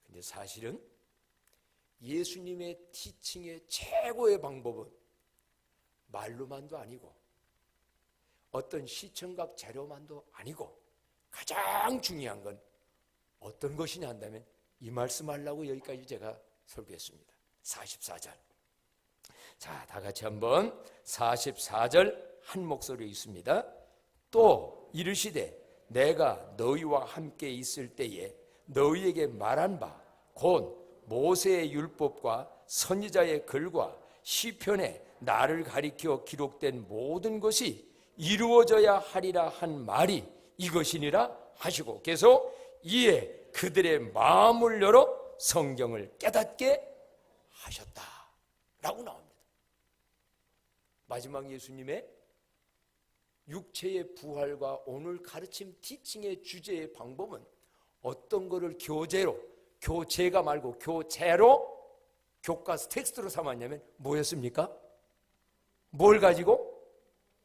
근데 사실은 예수님의 티칭의 최고의 방법은 말로만도 아니고 어떤 시청각 자료만도 아니고, 가장 중요한 건 어떤 것이냐 한다면 이 말씀하려고 여기까지 제가 설교했습니다. 44절. 자, 다 같이 한번 44절 한 목소리 있습니다. 또 이르시되 내가 너희와 함께 있을 때에 너희에게 말한 바 곧 모세의 율법과 선지자의 글과 시편에 나를 가리켜 기록된 모든 것이 이루어져야 하리라 한 말이 이것이니라 하시고, 계속 이에 그들의 마음을 열어 성경을 깨닫게 하셨다 라고 나옵니다. 마지막 예수님의 육체의 부활과 오늘 가르침 티칭의 주제의 방법은 어떤 거를 교재가 말고 교재로 교과서 텍스트로 삼았냐면 뭐였습니까? 뭘 가지고?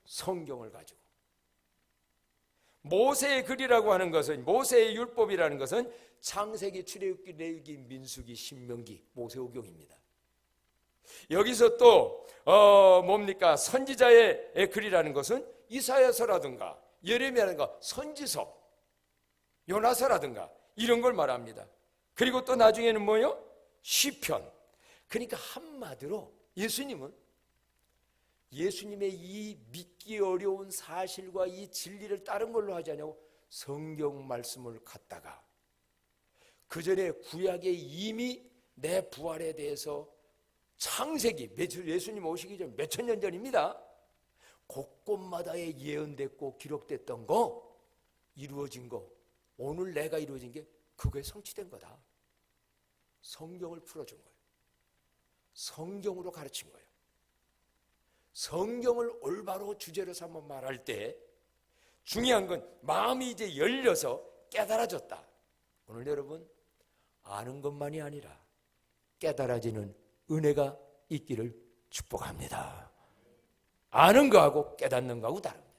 성경을 가지고. 모세의 글이라고 하는 것은, 모세의 율법이라는 것은 창세기, 출애굽기, 레위기, 민수기, 신명기, 모세오경입니다. 여기서 또 뭡니까? 선지자의 글이라는 것은 이사야서라든가 예레미야라든가 선지서, 요나서라든가 이런 걸 말합니다. 그리고 또 나중에는 뭐요? 시편. 그러니까 한마디로 예수님의 이 믿기 어려운 사실과 이 진리를 다른 걸로 하지 않냐고 성경 말씀을 갖다가 그 전에 구약에 이미 내 부활에 대해서 창세기, 예수님 오시기 전 몇천 년 전입니다. 곳곳마다에 예언됐고 기록됐던 거, 이루어진 거, 오늘 내가 이루어진 게 그거에 성취된 거다. 성경을 풀어준 거예요. 성경으로 가르친 거예요. 성경을 올바로 주제로 삼아 말할 때 중요한 건 마음이 이제 열려서 깨달아졌다. 오늘 여러분, 아는 것만이 아니라 깨달아지는 은혜가 있기를 축복합니다. 아는 거하고 깨닫는 거하고 다릅니다.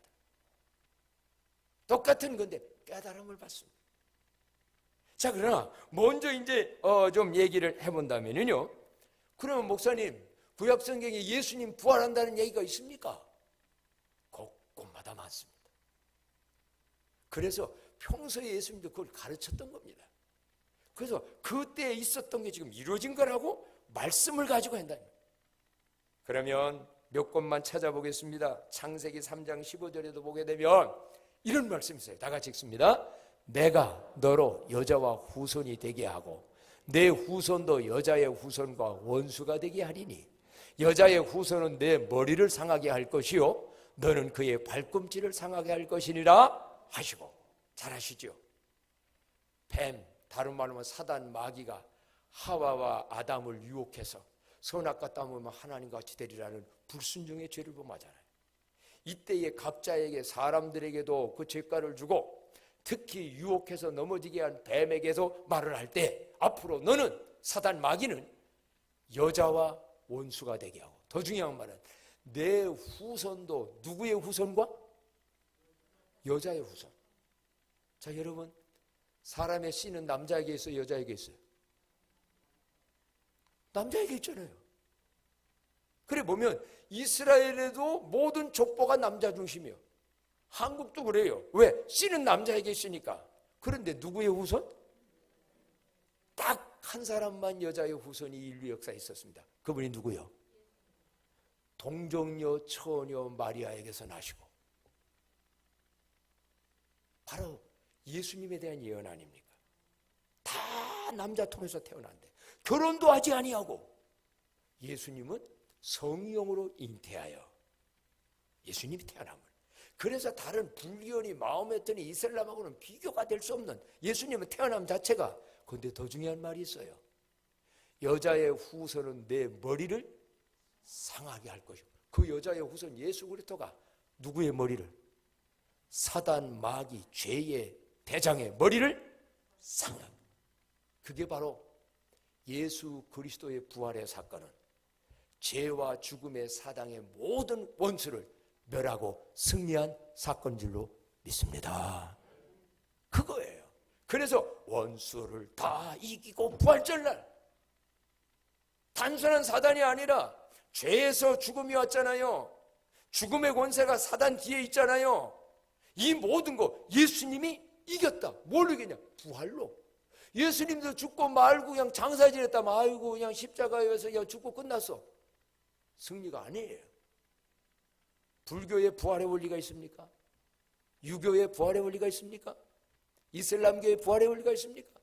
똑같은 건데 깨달음을 받습니다. 자, 그러나 먼저 이제 좀 얘기를 해본다면요. 그러면 목사님, 구약 성경에 예수님 부활한다는 얘기가 있습니까? 곳곳마다 많습니다. 그래서 평소에 예수님도 그걸 가르쳤던 겁니다. 그래서 그때 있었던 게 지금 이루어진 거라고 말씀을 가지고 한다는 거예요. 그러면 몇 곳만 찾아보겠습니다. 창세기 3장 15절에도 보게 되면 이런 말씀이 있어요. 다 같이 읽습니다. 내가 너로 여자와 후손이 되게 하고 내 후손도 여자의 후손과 원수가 되게 하리니 여자의 후손은 내 머리를 상하게 할 것이요 너는 그의 발꿈치를 상하게 할 것이니라 하시고. 잘 아시죠? 뱀, 다른 말로 하면 사단 마귀가 하와와 아담을 유혹해서 선악과 따먹으면 하나님과 같이 되리라는 불순종의 죄를 범하잖아요. 이때에 갑자에게 사람들에게도 그 죄가를 주고 특히 유혹해서 넘어지게 한 뱀에게서 말을 할 때 앞으로 너는 사단 마귀는 여자와 원수가 되게 하고 더 중요한 말은 내 후손도 누구의 후손과? 여자의 후손. 자, 여러분, 사람의 씨는 남자에게 있어요, 여자에게 있어요? 남자에게 있잖아요. 그래 보면 이스라엘에도 모든 족보가 남자 중심이에요. 한국도 그래요. 왜? 씨는 남자에게 있으니까. 그런데 누구의 후손? 딱 한 사람만 여자의 후손이 인류 역사에 있었습니다. 그분이 누구요? 동정녀 처녀 마리아에게서 나시고 바로 예수님에 대한 예언 아닙니까? 다 남자 통해서 태어난대. 결혼도 하지 아니하고 예수님은 성령으로 잉태하여 예수님이 태어난 거예요. 그래서 다른 불교니 마호메트니 이슬람하고는 비교가 될 수 없는 예수님은 태어남 자체가. 그런데 더 중요한 말이 있어요. 여자의 후손은 내 머리를 상하게 할 것이고 그 여자의 후손 예수 그리스도가 누구의 머리를? 사단 마귀 죄의 대장의 머리를 상하게. 그게 바로 예수 그리스도의 부활의 사건은 죄와 죽음의 사당의 모든 원수를 멸하고 승리한 사건인 줄로 믿습니다. 그거예요. 그래서 원수를 다 이기고 부활절날 단순한 사단이 아니라 죄에서 죽음이 왔잖아요. 죽음의 권세가 사단 뒤에 있잖아요. 이 모든 거 예수님이 이겼다. 뭘로 이겼냐? 부활로. 예수님도 죽고 말고 그냥 장사 지냈다 말고 그냥 십자가에서 그냥 죽고 끝났어. 승리가 아니에요. 불교의 부활의 원리가 있습니까? 유교의 부활의 원리가 있습니까? 이슬람교의 부활의 원리가 있습니까?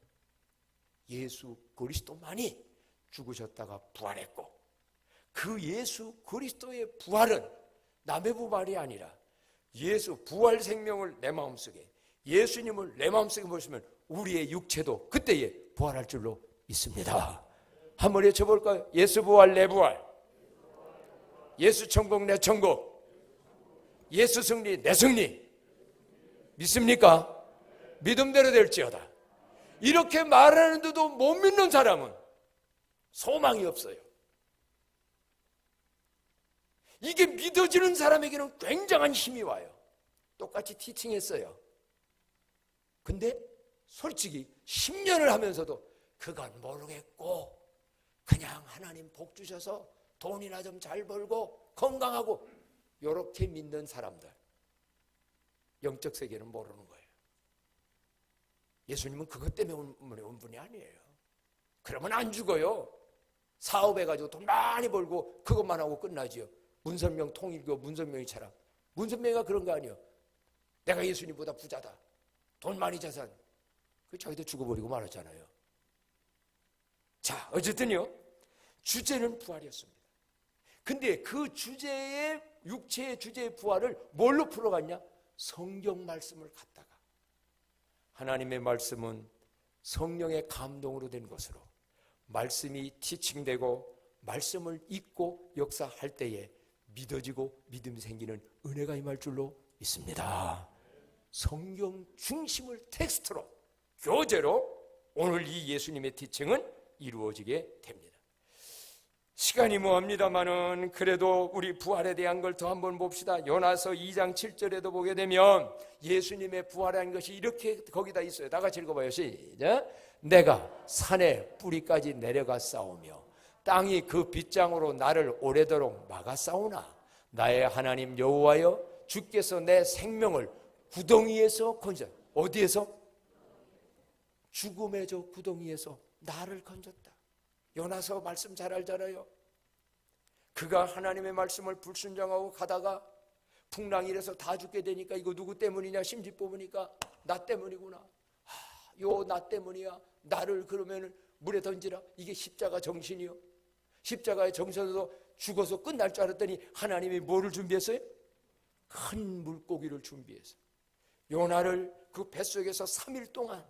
예수 그리스도만이 죽으셨다가 부활했고 그 예수 그리스도의 부활은 남의 부활이 아니라 예수 부활 생명을 내 마음속에 예수님을 내 마음속에 모시면 우리의 육체도 그때에 부활할 줄로 믿습니다. 한번 외쳐볼까요? 예수 부활 내 부활, 예수 천국 내 천국, 예수 승리 내 승리. 믿습니까? 믿음대로 될지어다. 이렇게 말하는데도 못 믿는 사람은 소망이 없어요. 이게 믿어지는 사람에게는 굉장한 힘이 와요. 똑같이 티칭했어요. 근데 솔직히 10년을 하면서도 그건 모르겠고 그냥 하나님 복 주셔서 돈이나 좀 잘 벌고 건강하고 이렇게 믿는 사람들, 영적 세계는 모르는 거예요. 예수님은 그것 때문에 온 분이 아니에요. 그러면 안 죽어요. 사업해가지고 돈 많이 벌고 그것만 하고 끝나지요. 문선명 통일교 문선명이처럼. 문선명이가 그런 거 아니에요. 내가 예수님보다 부자다, 돈 많이 자산, 그 자기도 죽어버리고 말았잖아요. 자, 어쨌든요, 주제는 부활이었습니다. 근데 그 주제의, 육체의 주제의 부활을 뭘로 풀어갔냐? 성경 말씀을 갖다가. 하나님의 말씀은 성령의 감동으로 된 것으로 말씀이 티칭되고 말씀을 읽고 역사할 때에 믿어지고 믿음이 생기는 은혜가 임할 줄로 믿습니다. 성경 중심을 텍스트로, 교재로 오늘 이 예수님의 티칭은 이루어지게 됩니다. 시간이 뭐합니다마는 그래도 우리 부활에 대한 걸 더 한번 봅시다. 요나서 2장 7절에도 보게 되면 예수님의 부활이라는 것이 이렇게 거기다 있어요. 다 같이 읽어봐요. 시작. 내가 산의 뿌리까지 내려가 싸우며 땅이 그 빗장으로 나를 오래도록 막아 싸우나 나의 하나님 여호와여 주께서 내 생명을 구덩이에서 건져. 어디에서? 죽음의 저 구덩이에서 나를 건졌다. 요나서 말씀 잘 알잖아요. 그가 하나님의 말씀을 불순종하고 가다가 풍랑이 일어서 다 죽게 되니까 이거 누구 때문이냐? 심지 뽑으니까 나 때문이구나. 요 나 때문이야. 나를 그러면 물에 던지라. 이게 십자가 정신이요. 십자가의 정신으로 죽어서 끝날 줄 알았더니 하나님이 뭐를 준비했어요? 큰 물고기를 준비해서 요나를 그 뱃속에서 3일 동안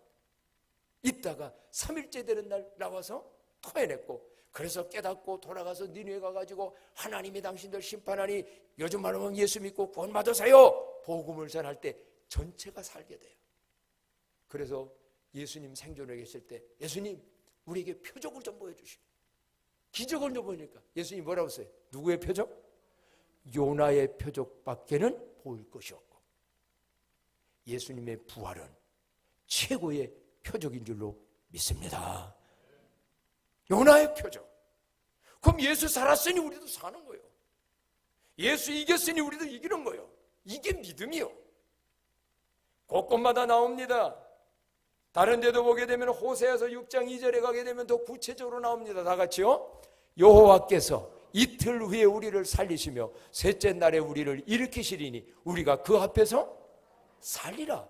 있다가 3일째 되는 날 나와서 토해냈고, 그래서 깨닫고 돌아가서 니느웨 가가지고 하나님이 당신들 심판하니 요즘 말하면 예수 믿고 구원 받으세요 복음을 전할 때 전체가 살게 돼요. 그래서 예수님 생존해 계실 때 예수님 우리에게 표적을 좀 보여주시고 기적을 좀 보이니까 예수님 뭐라고 했어요? 누구의 표적? 요나의 표적밖에는 보일 것이 없고 예수님의 부활은 최고의 표적인 줄로 믿습니다. 요나의 표적. 그럼 예수 살았으니 우리도 사는 거예요. 예수 이겼으니 우리도 이기는 거예요. 이게 믿음이요. 곳곳마다 나옵니다. 다른 데도 보게 되면 호세아서 6장 2절에 가게 되면 더 구체적으로 나옵니다. 다 같이요. 여호와께서 이틀 후에 우리를 살리시며 셋째 날에 우리를 일으키시리니 우리가 그 앞에서 살리라.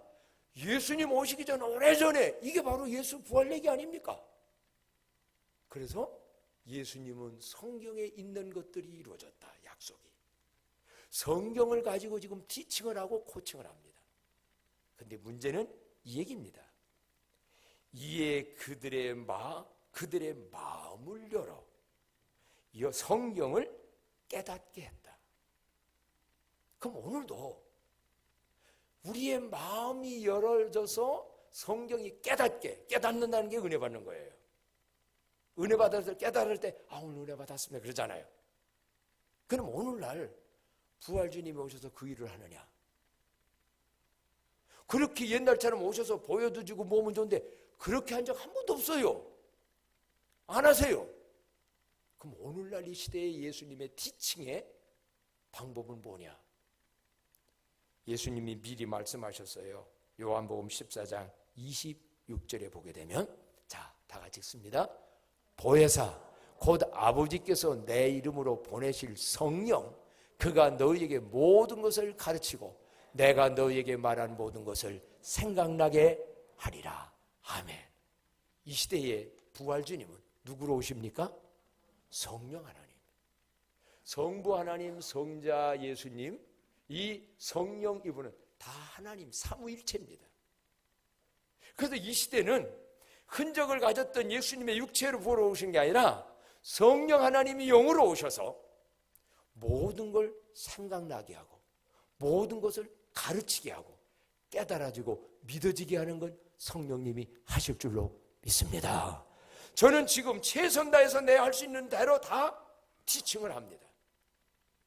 예수님 오시기 전 오래전에 이게 바로 예수 부활 얘기 아닙니까? 그래서 예수님은 성경에 있는 것들이 이루어졌다. 약속이. 성경을 가지고 지금 티칭을 하고 코칭을 합니다. 근데 문제는 이 얘기입니다. 이에 그들의 마음을 열어 이 성경을 깨닫게 했다. 그럼 오늘도 우리의 마음이 열어져서 성경이 깨닫는다는 게 은혜 받는 거예요. 은혜 받아서 깨달을 때 오늘 은혜 받았습니다 그러잖아요. 그럼 오늘날 부활주님이 오셔서 그 일을 하느냐? 그렇게 옛날처럼 오셔서 보여도 주고 몸은 좋은데 그렇게 한 적 한 번도 없어요. 안 하세요. 그럼 오늘날 이 시대의 예수님의 티칭의 방법은 뭐냐? 예수님이 미리 말씀하셨어요. 요한복음 14장 26절에 보게 되면 자, 다 같이 읽습니다. 보혜사 곧 아버지께서 내 이름으로 보내실 성령 그가 너희에게 모든 것을 가르치고 내가 너희에게 말한 모든 것을 생각나게 하리라. 아멘. 이 시대의 부활주님은 누구로 오십니까? 성령 하나님, 성부 하나님, 성자 예수님, 이 성령 이분은 다 하나님 삼위일체입니다. 그래서 이 시대는 흔적을 가졌던 예수님의 육체로 보러 오신 게 아니라 성령 하나님이 영으로 오셔서 모든 걸 생각나게 하고 모든 것을 가르치게 하고 깨달아지고 믿어지게 하는 건 성령님이 하실 줄로 믿습니다. 저는 지금 최선 다해서 내 할 수 있는 대로 다 티칭을 합니다.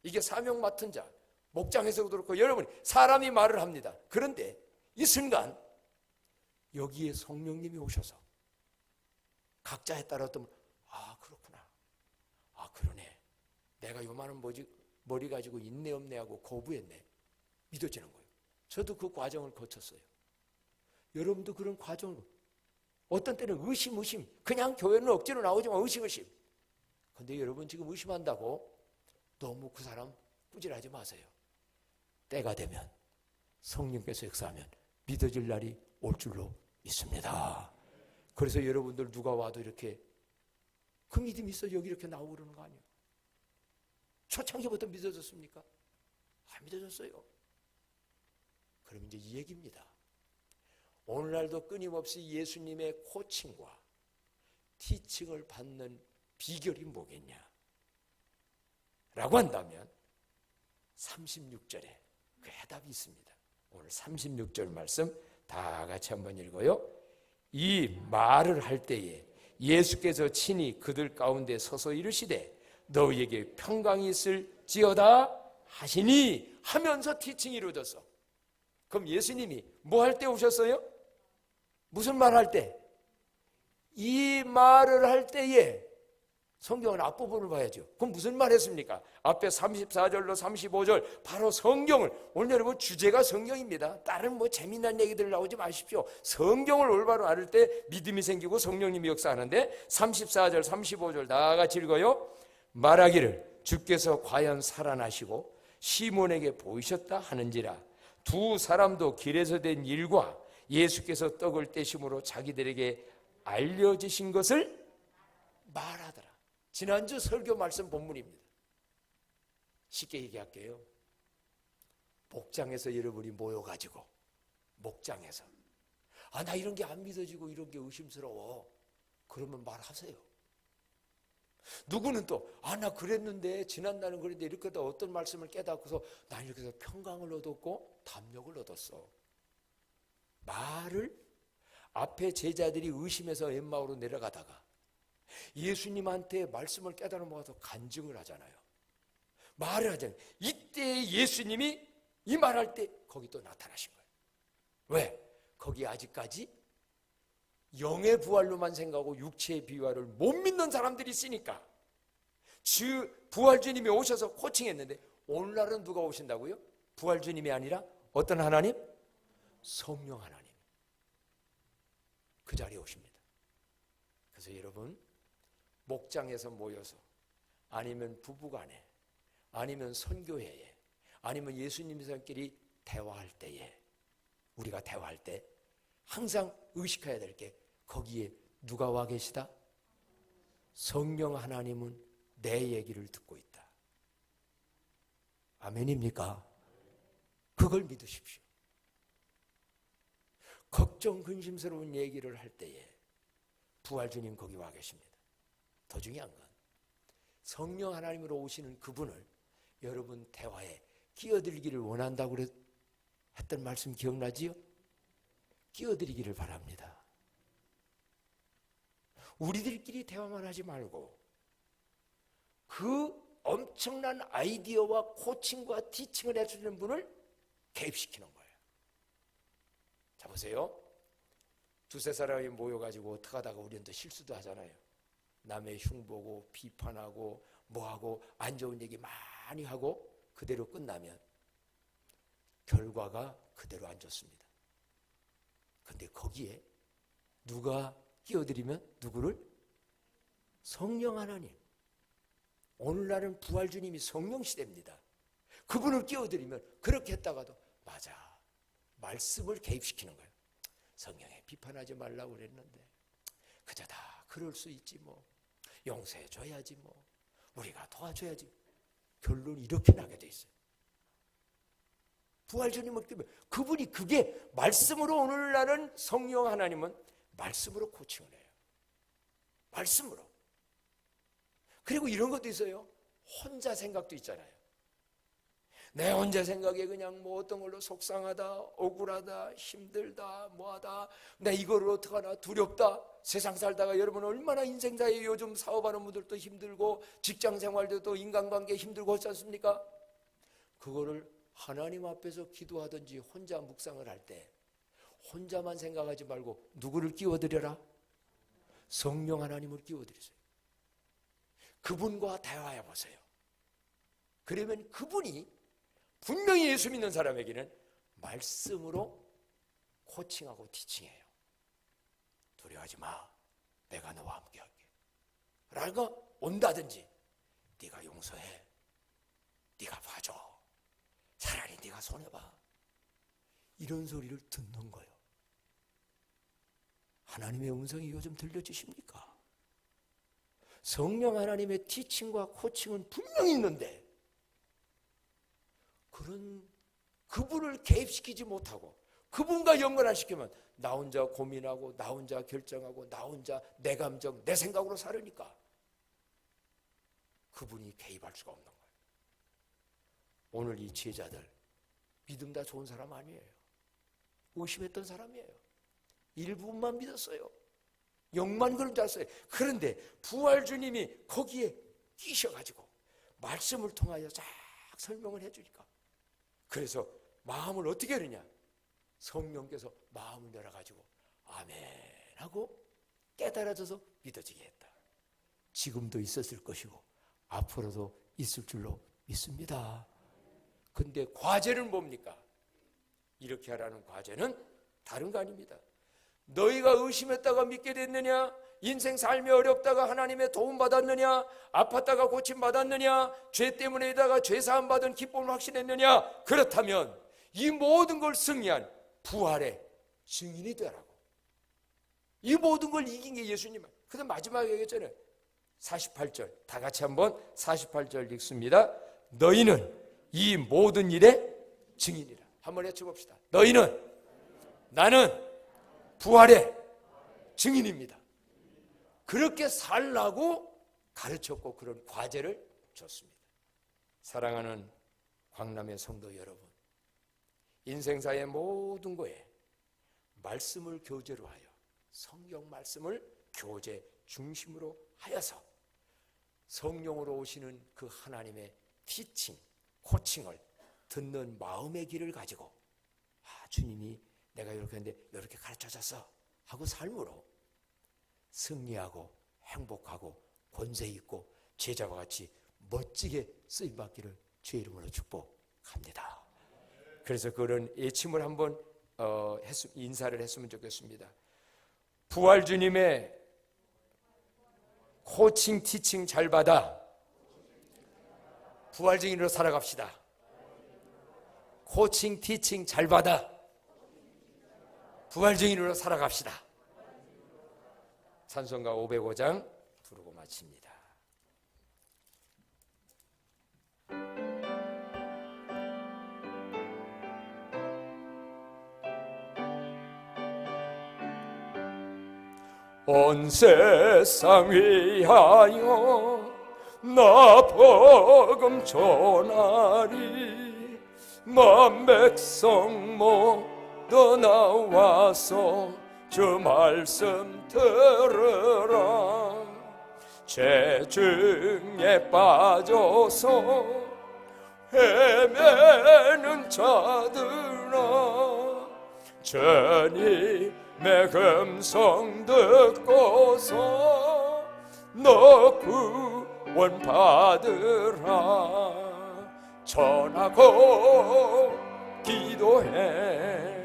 이게 사명 맡은 자, 목장에서도 그렇고 여러분이 사람이 말을 합니다. 그런데 이 순간 여기에 성령님이 오셔서 각자에 따라 어떤 그렇구나, 그러네, 내가 요만한 머리 가지고 있네 없네 하고 거부했네, 믿어지는 거예요. 저도 그 과정을 거쳤어요. 여러분도 그런 과정을, 어떤 때는 의심, 그냥 교회는 억지로 나오지만 의심. 근데 여러분 지금 의심한다고 너무 그 사람 꾸질하지 마세요. 때가 되면 성령께서 역사하면 믿어질 날이 올 줄로 믿습니다. 그래서 여러분들 누가 와도 이렇게 그 믿음이 있어 여기 이렇게 나오고 그러는 거 아니에요? 초창기부터 믿어졌습니까? 안 믿어졌어요. 그럼 이제 이 얘기입니다. 오늘날도 끊임없이 예수님의 코칭과 티칭을 받는 비결이 뭐겠냐? 라고 한다면 36절에 그 해답이 있습니다. 오늘 36절 말씀 다 같이 한번 읽어요. 이 말을 할 때에 예수께서 친히 그들 가운데 서서 이르시되 너희에게 평강이 있을지어다 하시니 하면서 티칭이 이루어졌어. 그럼 예수님이 뭐 할 때 오셨어요? 무슨 말 할 때? 이 말을 할 때에 성경은 앞부분을 봐야죠. 그럼 무슨 말 했습니까? 앞에 34절로 35절 바로 성경을, 오늘 여러분 주제가 성경입니다. 다른 재미난 얘기들 나오지 마십시오. 성경을 올바로 알을 때 믿음이 생기고 성령님이 역사하는데 34절 35절 다 같이 읽어요. 말하기를 주께서 과연 살아나시고 시몬에게 보이셨다 하는지라 두 사람도 길에서 된 일과 예수께서 떡을 떼심으로 자기들에게 알려지신 것을 말하더라. 지난주 설교 말씀 본문입니다. 쉽게 얘기할게요. 목장에서 여러분이 모여가지고 목장에서 나 이런 게 안 믿어지고 이런 게 의심스러워. 그러면 말하세요. 누구는 또 나 그랬는데 지난날은 그랬는데 이렇게 또 어떤 말씀을 깨닫고서 난 이렇게 해서 평강을 얻었고 담력을 얻었어. 말을 앞에 제자들이 의심해서 엠마오로 내려가다가 예수님한테 말씀을 깨달아 먹어서 간증을 하잖아요. 말을 하잖아요. 이때 예수님이 이 말할 때 거기 또 나타나신 거예요. 왜? 거기 아직까지 영의 부활로만 생각하고 육체의 비활을 못 믿는 사람들이 있으니까 부활주님이 오셔서 코칭했는데 오늘날은 누가 오신다고요? 부활주님이 아니라 어떤 하나님? 성령 하나님. 그 자리에 오십니다. 그래서 여러분 목장에서 모여서 아니면 부부간에 아니면 선교회에 아니면 예수님들끼리 대화할 때에 우리가 대화할 때 항상 의식해야 될 게 거기에 누가 와 계시다? 성령 하나님은 내 얘기를 듣고 있다. 아멘입니까? 그걸 믿으십시오. 걱정 근심스러운 얘기를 할 때에 부활주님 거기 와 계십니다. 더 중요한 건 성령 하나님으로 오시는 그분을 여러분 대화에 끼어들기를 원한다고 했던 말씀 기억나지요? 끼어들이기를 바랍니다. 우리들끼리 대화만 하지 말고 그 엄청난 아이디어와 코칭과 티칭을 해주는 분을 개입시키는 거예요. 자 보세요. 두세 사람이 모여가지고 어떻게 하다가 우리는 또 실수도 하잖아요. 남의 흉보고 비판하고 뭐하고 안 좋은 얘기 많이 하고 그대로 끝나면 결과가 그대로 안 좋습니다. 근데 거기에 누가 끼어들이면 누구를? 성령 하나님. 오늘날은 부활주님이 성령 시대입니다. 그분을 끼어들이면 그렇게 했다가도 맞아. 말씀을 개입시키는 거예요. 성령에 비판하지 말라고 그랬는데 그저 다 그럴 수 있지 뭐. 용서해줘야지 뭐. 우리가 도와줘야지. 결론이 이렇게 나게 돼 있어요. 부활주님을 끼면 그분이 그게 말씀으로 오늘날은 성령 하나님은 말씀으로 코칭을 해요. 말씀으로. 그리고 이런 것도 있어요. 혼자 생각도 있잖아요. 내 혼자 생각에 그냥 뭐 어떤 걸로 속상하다, 억울하다, 힘들다, 뭐하다, 내 이거를 어떡하나 두렵다. 세상 살다가 여러분 얼마나 인생사에 요즘 사업하는 분들도 힘들고 직장 생활도 또 인간관계 힘들고 하지 않습니까? 그거를 하나님 앞에서 기도하든지 혼자 묵상을 할 때 혼자만 생각하지 말고 누구를 끼워드려라? 성령 하나님을 끼워드리세요. 그분과 대화해 보세요. 그러면 그분이 분명히 예수 믿는 사람에게는 말씀으로 코칭하고 티칭해요. 두려워하지 마, 내가 너와 함께 할게 라고 온다든지, 네가 용서해, 네가 봐줘, 차라리 네가 손해봐, 이런 소리를 듣는 거예요. 하나님의 음성이 요즘 들려지십니까? 성령 하나님의 티칭과 코칭은 분명히 있는데 그분을 개입시키지 못하고 그분과 연관 안 시키면 나 혼자 고민하고 나 혼자 결정하고 나 혼자 내 감정 내 생각으로 살으니까 그분이 개입할 수가 없는 거예요. 오늘 이 제자들 믿음 다 좋은 사람 아니에요. 의심했던 사람이에요. 일부분만 믿었어요. 영만 그런 줄 알았어요. 그런데 부활 주님이 거기에 끼셔가지고 말씀을 통하여 쫙 설명을 해주니까, 그래서 마음을 어떻게 하느냐, 성령께서 마음을 열어가지고 아멘 하고 깨달아져서 믿어지게 했다. 지금도 있었을 것이고 앞으로도 있을 줄로 믿습니다. 근데 과제는 뭡니까? 이렇게 하라는 과제는 다른 거 아닙니다. 너희가 의심했다가 믿게 됐느냐? 인생 삶이 어렵다가 하나님의 도움 받았느냐? 아팠다가 고침 받았느냐? 죄 때문에다가 죄 사함 받은 기쁨을 확신했느냐? 그렇다면 이 모든 걸 승리한 부활의 증인이 되라고. 이 모든 걸 이긴 게 예수님. 그다음 마지막에 얘기했잖아요. 48절 다 같이 한번 48절 읽습니다. 너희는 이 모든 일의 증인이라. 한번 외쳐봅시다. 너희는, 나는 부활의 증인입니다. 그렇게 살라고 가르쳤고 그런 과제를 줬습니다. 사랑하는 광남의 성도 여러분, 인생사의 모든 거에 말씀을 교재로 하여 성경 말씀을 교재 중심으로 하여서 성령으로 오시는 그 하나님의 티칭, 코칭을 듣는 마음의 길을 가지고 주님이 내가 이렇게 했는데 이렇게 가르쳐줬어 하고 삶으로 승리하고 행복하고 권세 있고 제자와 같이 멋지게 쓰임받기를 주의 이름으로 축복합니다. 그래서 그런 예침을 한번 인사를 했으면 좋겠습니다. 부활 주님의 코칭 티칭 잘 받아 부활 증인으로 살아갑시다. 코칭 티칭 잘 받아 부활 증인으로 살아갑시다. 찬송가 505장 부르고 마칩니다. 온 세상 위하여 나 복음 전하리. 만 백성 모두 나와서 주 말씀 들으라. 죄 중에 빠져서 헤매는 자들아, 주님의 음성 듣고서 너 구원 받으라. 전하고 기도해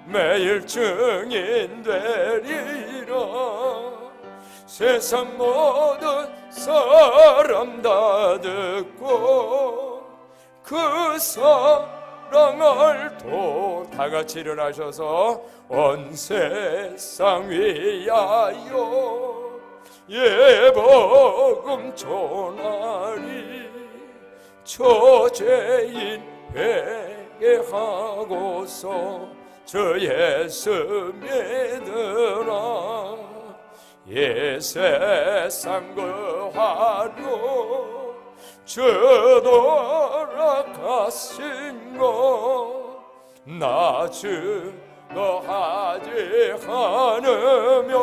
매일 증인 되리라. 세상 모든 사람 다 듣고 그 사랑을 또 다 같이 일어나셔서 온 세상 위하여 예복음 전하리. 저죄인 회개하고서 주 예수 믿으라. 이 세상 그 화로 주 돌아가신 것 나 증거하지 않으면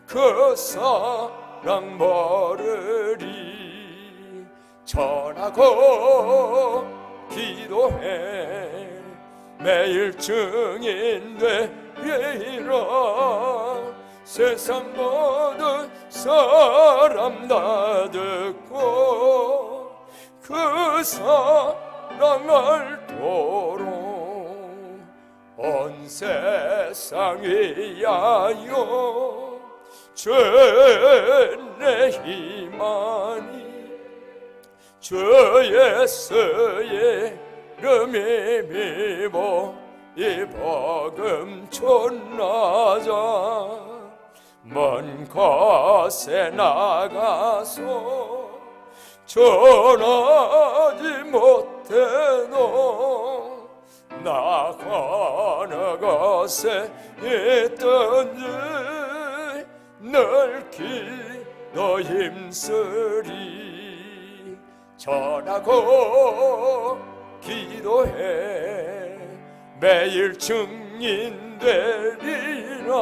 그 사랑 모르리. 전하고 기도해 매일 증인 되리라. 세상 모든 사람 다 듣고 그 사랑 알도록 온 세상 위하여 주의 희망이 주 예수의 이름이 미보 이 복음 전하자. 먼 곳에 나가서 전하지 못해도 나 어느 곳에 있든지 늘 기도 힘쓰리. 전하고 기도해 매일 증인 되리라.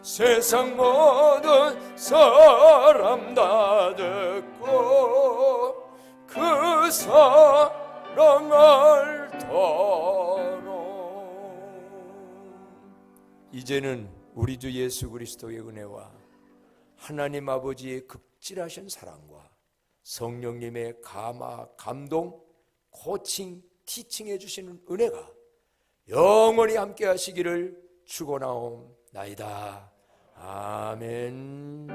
세상 모든 사람 다 듣고 그 사랑 알도록. 이제는 우리 주 예수 그리스도의 은혜와 하나님 아버지의 극진하신 사랑과 성령님의 감화, 감동, 코칭, 티칭해 주시는 은혜가 영원히 함께 하시기를 축원하옵나이다. 아멘.